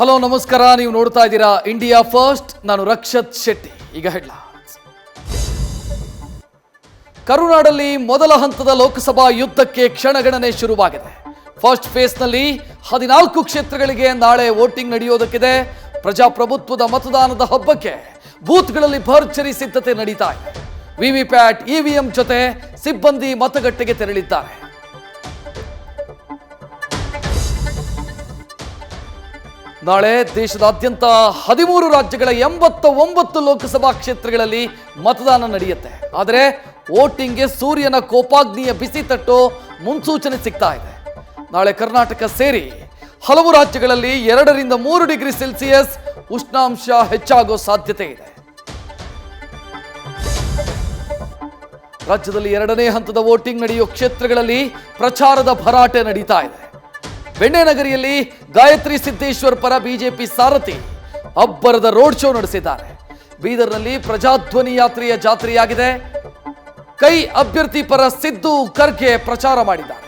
Hello ನಮಸ್ಕಾರ, ನೀವು ನೋಡ್ತಾ ಇದ್ದೀರಾ ಇಂಡಿಯಾ ಫಸ್ಟ್. ನಾನು ರಕ್ಷತ್ ಶೆಟ್ಟಿ. ಈಗ ಹೆಡ್ಲೈನ್ಸ್. ಕರುನಾಡಲ್ಲಿ ಮೊದಲ ಹಂತದ ಲೋಕಸಭಾ ಯುದ್ಧಕ್ಕೆ ಕ್ಷಣಗಣನೆ ಶುರುವಾಗಿದೆ. ಫಸ್ಟ್ ಫೇಸ್ನಲ್ಲಿ 14 ಕ್ಷೇತ್ರಗಳಿಗೆ ನಾಳೆ ವೋಟಿಂಗ್ ನಡೆಯೋದಕ್ಕಿದೆ. ಪ್ರಜಾಪ್ರಭುತ್ವದ ಮತದಾನದ ಹಬ್ಬಕ್ಕೆ ಬೂತ್ಗಳಲ್ಲಿ ಭರ್ಜರಿ ಸಿದ್ಧತೆ ನಡೀತಾ ಇದೆ. ವಿವಿಪ್ಯಾಟ್, ಇವಿಎಂ ಜೊತೆ ಸಿಬ್ಬಂದಿ ಮತಗಟ್ಟೆಗೆ ತೆರಳಿದ್ದಾರೆ. ನಾಳೆ ದೇಶದಾದ್ಯಂತ 13 ರಾಜ್ಯಗಳ 89 ಲೋಕಸಭಾ ಕ್ಷೇತ್ರಗಳಲ್ಲಿ ಮತದಾನ ನಡೆಯುತ್ತೆ. ಆದರೆ ವೋಟಿಂಗ್ಗೆ ಸೂರ್ಯನ ಕೋಪಾಗ್ನಿಯ ಬಿಸಿ ತಟ್ಟೋ ಮುನ್ಸೂಚನೆ ಸಿಗ್ತಾ ಇದೆ. ನಾಳೆ ಕರ್ನಾಟಕ ಸೇರಿ ಹಲವು ರಾಜ್ಯಗಳಲ್ಲಿ 2 ರಿಂದ 3 ಡಿಗ್ರಿ ಸೆಲ್ಸಿಯಸ್ ಉಷ್ಣಾಂಶ ಹೆಚ್ಚಾಗೋ ಸಾಧ್ಯತೆ ಇದೆ. ರಾಜ್ಯದಲ್ಲಿ 2ನೇ ಹಂತದ ವೋಟಿಂಗ್ ನಡೆಯೋ ಕ್ಷೇತ್ರಗಳಲ್ಲಿ ಪ್ರಚಾರದ ಭರಾಟೆ ನಡೀತಾ ಇದೆ. ಬೆಣ್ಣೆನಗರಿಯಲ್ಲಿ ಗಾಯತ್ರಿ ಸಿದ್ದೇಶ್ವರ್ ಪರ ಬಿಜೆಪಿ ಸಾರಥಿ ಅಬ್ಬರದ ರೋಡ್ ಶೋ ನಡೆಸಿದ್ದಾರೆ. ಬೀದರ್ನಲ್ಲಿ ಪ್ರಜಾಧ್ವನಿ ಯಾತ್ರೆಯ ಜಾತ್ರೆಯಾಗಿದೆ. ಕೈ ಅಭ್ಯರ್ಥಿ ಪರ ಸಿದ್ದು ಖರ್ಗೆ ಪ್ರಚಾರ ಮಾಡಿದ್ದಾರೆ.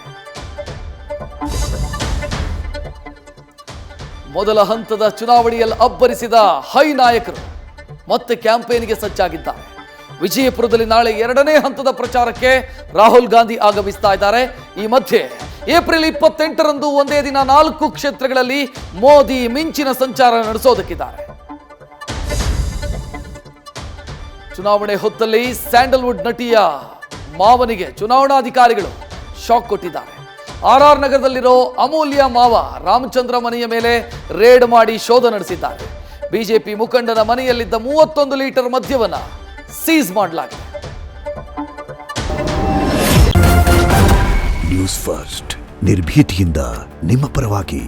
ಮೊದಲ ಹಂತದ ಚುನಾವಣೆಯಲ್ಲಿ ಅಬ್ಬರಿಸಿದ ಹೈ ನಾಯಕರು ಮತ್ತೆ ಕ್ಯಾಂಪೇನ್ಗೆ ಸಜ್ಜಾಗಿದ್ದಾರೆ. ವಿಜಯಪುರದಲ್ಲಿ ನಾಳೆ 2ನೇ ಹಂತದ ಪ್ರಚಾರಕ್ಕೆ ರಾಹುಲ್ ಗಾಂಧಿ ಆಗಮಿಸ್ತಾ ಇದ್ದಾರೆ. ಈ ಮಧ್ಯೆ ಏಪ್ರಿಲ್ 28ರಂದು ಒಂದೇ ದಿನ 4 ಕ್ಷೇತ್ರಗಳಲ್ಲಿ ಮೋದಿ ಮಿಂಚಿನ ಸಂಚಾರ ನಡೆಸೋದಕ್ಕಿದ್ದಾರೆ. ಚುನಾವಣೆ ಹೊತ್ತಲ್ಲಿ ಸ್ಯಾಂಡಲ್ವುಡ್ ನಟಿಯ ಮಾವನಿಗೆ ಚುನಾವಣಾಧಿಕಾರಿಗಳು ಶಾಕ್ ಕೊಟ್ಟಿದ್ದಾರೆ. RR ನಗರದಲ್ಲಿರೋ ಅಮೂಲ್ಯ ಮಾವ ರಾಮಚಂದ್ರ ಮನೆಯ ಮೇಲೆ ರೇಡ್ ಮಾಡಿ ಶೋಧ ನಡೆಸಿದ್ದಾರೆ. ಬಿಜೆಪಿ ಮುಖಂಡನ ಮನೆಯಲ್ಲಿದ್ದ 31 ಲೀಟರ್ ಮದ್ಯವನ್ನ ಸೀಸ್ ಮಾಡಲಾಗಿದೆ. ನ್ಯೂಸ್ ಫಸ್ಟ್, ನಿರ್ಭೀತಿಯಿಂದ ನಿಮ್ಮ ಪರವಾಗಿ.